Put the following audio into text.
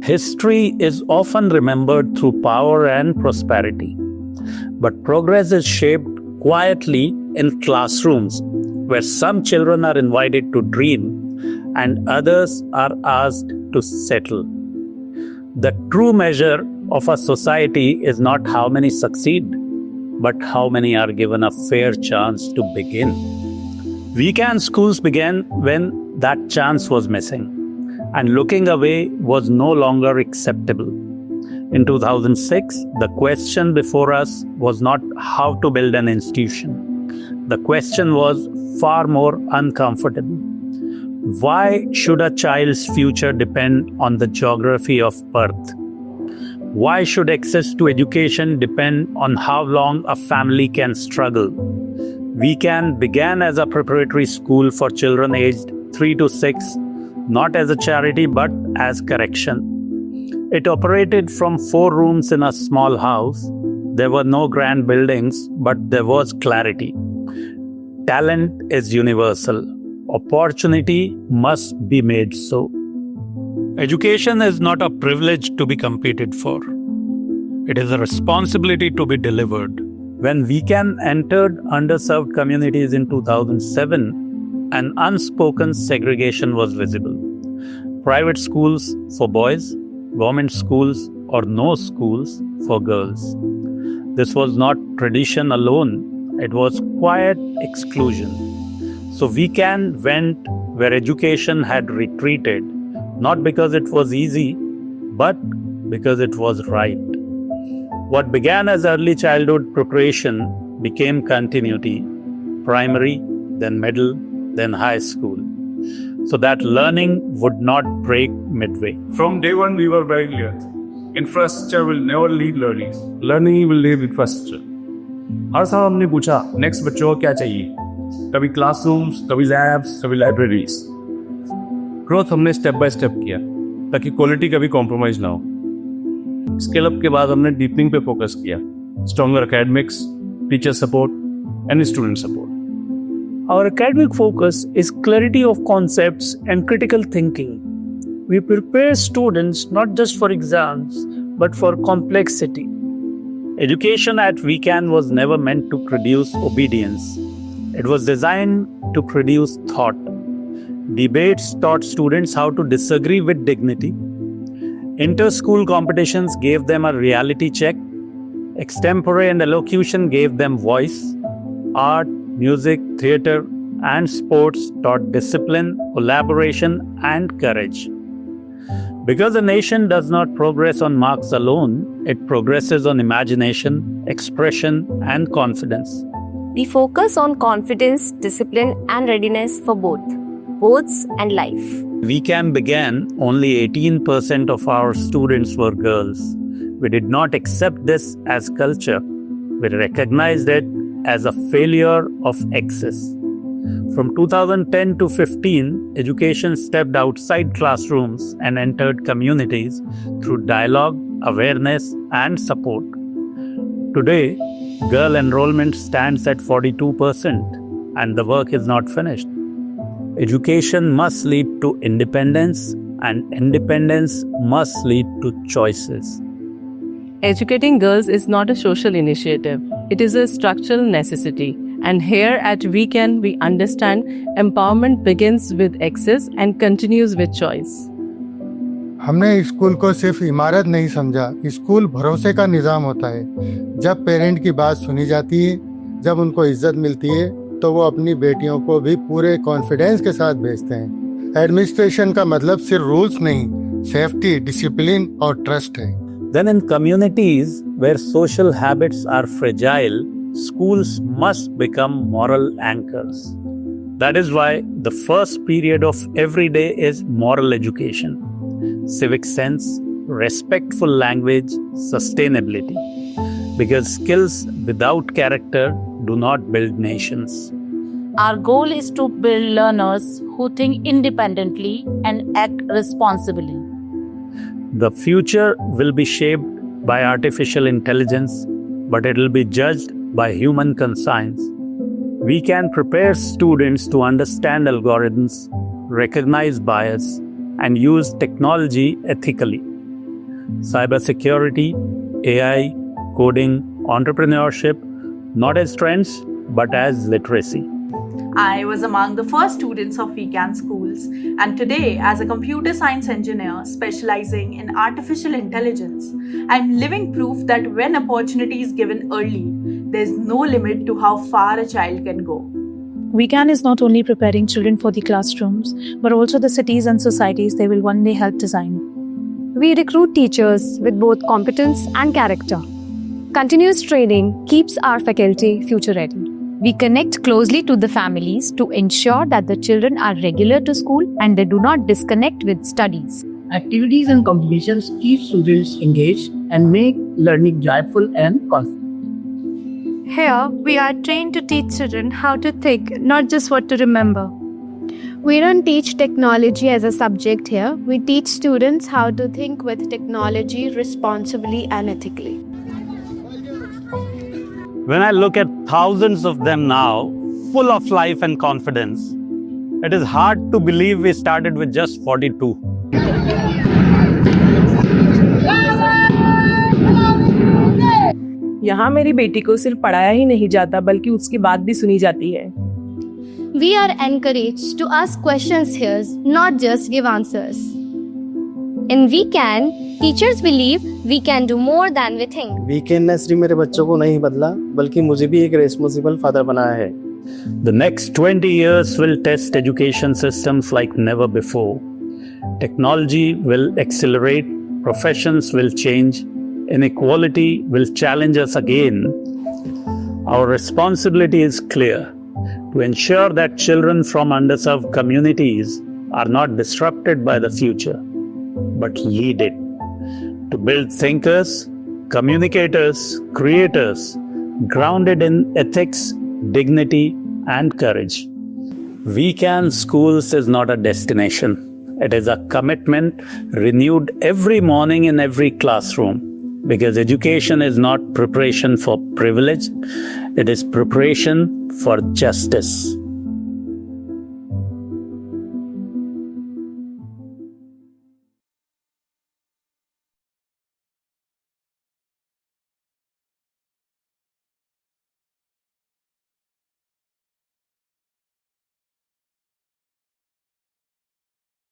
History is often remembered through power and prosperity, but progress is shaped quietly in classrooms where some children are invited to dream and others are asked to settle. The true measure of a society is not how many succeed, but how many are given a fair chance to begin. WeCan Schools began when that chance was missing, and looking away was no longer acceptable. In 2006, the question before us was not how to build an institution. The question was far more uncomfortable. Why should a child's future depend on the geography of birth? Why should access to education depend on how long a family can struggle? WeCan began as a preparatory school for children aged 3 to 6, not as a charity but as correction. It operated from 4 rooms in a small house. There were no grand buildings, but there was clarity. Talent is universal. Opportunity must be made so. Education is not a privilege to be competed for. It is a responsibility to be delivered. When WeCan entered underserved communities in 2007, an unspoken segregation was visible. Private schools for boys, government schools or no schools for girls. This was not tradition alone, it was quiet exclusion. So WeCan went where education had retreated, not because it was easy, but because it was right. What began as early childhood preparation became continuity, primary, then middle, then high school, so that learning would not break midway. From day one, we were very clear. Infrastructure will never lead learning. Learning will lead infrastructure. हर साल हमने पूछा next बच्चों को क्या चाहिए, कभी classrooms, कभी labs, कभी लाइब्रेरीज. ग्रोथ हमने स्टेप बाय स्टेप किया ताकि क्वालिटी कभी कॉम्प्रोमाइज ना हो. स्केल अप के बाद हमने डीपनिंग पे फोकस किया, stronger academics, teacher support and student support. Our academic focus is clarity of concepts and critical thinking. We prepare students not just for exams, but for complexity. Education at WeCan was never meant to produce obedience. It was designed to produce thought. Debates taught students how to disagree with dignity. Inter-school competitions gave them a reality check. Extempore and elocution gave them voice. Art, music, theatre, and sports taught discipline, collaboration, and courage. Because a nation does not progress on marks alone, it progresses on imagination, expression, and confidence. We focus on confidence, discipline, and readiness for both boards and life. WeCan began, only 18% of our students were girls. We did not accept this as culture. We recognized it as a failure of access. From 2010 to 15, education stepped outside classrooms and entered communities through dialogue, awareness, and support. Today, girl enrollment stands at 42%, and the work is not finished. Education must lead to independence, and independence must lead to choices. Educating girls is not a social initiative. It is a structural necessity. And here at WeCan, we understand empowerment begins with access and continues with choice. हमने school को सिर्फ इमारत नहीं समझा, school भरोसे का निजाम होता है. जब पेरेंट की बात सुनी जाती है, जब उनको इज्जत मिलती है, तो वो अपनी बेटियों को भी पूरे कॉन्फिडेंस के साथ भेजते हैं. एडमिनिस्ट्रेशन का मतलब सिर्फ रूल्स नहीं, सेफ्टी, डिसिप्लिन और ट्रस्ट है. Then in communities where social habits are fragile, schools must become moral anchors. That is why the first period of every day is moral education, civic sense, respectful language, sustainability. Because skills without character do not build nations. Our goal is to build learners who think independently and act responsibly. The future will be shaped by artificial intelligence, but it will be judged by human conscience. We can prepare students to understand algorithms, recognize bias, and use technology ethically. cybersecurity, AI, coding, entrepreneurship, not as trends, but as literacy. I was among the first students of WeCan Schools, and today, as a computer science engineer specializing in artificial intelligence, I'm living proof that when opportunity is given early, there's no limit to how far a child can go. WeCan is not only preparing children for the classrooms, but also the cities and societies they will one day help design. We recruit teachers with both competence and character. Continuous training keeps our faculty future ready. We connect closely to the families to ensure that the children are regular to school and they do not disconnect with studies. Activities and competitions keep students engaged and make learning joyful and confident. Here, we are trained to teach children how to think, not just what to remember. We don't teach technology as a subject here. We teach students how to think with technology responsibly and ethically. When I look at thousands of them now, full of life and confidence, it is hard to believe we started with just 42. यहाँ मेरी बेटी को सिर्फ पढ़ाया ही नहीं जाता बल्कि उसकी बात भी सुनी जाती है. We are encouraged to ask questions here, not just give answers. In WeCan, teachers believe we can do more than we think. WeCan ने सिर्फ मेरे बच्चों को नहीं बदला बल्कि मुझे भी एक रेस्पॉन्सिबल फादर बनाया है. The next 20 years will test education systems like never before. Technology will accelerate, professions will change, inequality will challenge us again. Our responsibility is clear: to ensure that children from underserved communities are not disrupted by the future, but lead it. To build thinkers, communicators, creators, grounded in ethics, dignity, and courage. WeCan Schools is not a destination. It is a commitment renewed every morning in every classroom. Because education is not preparation for privilege, it is preparation for justice.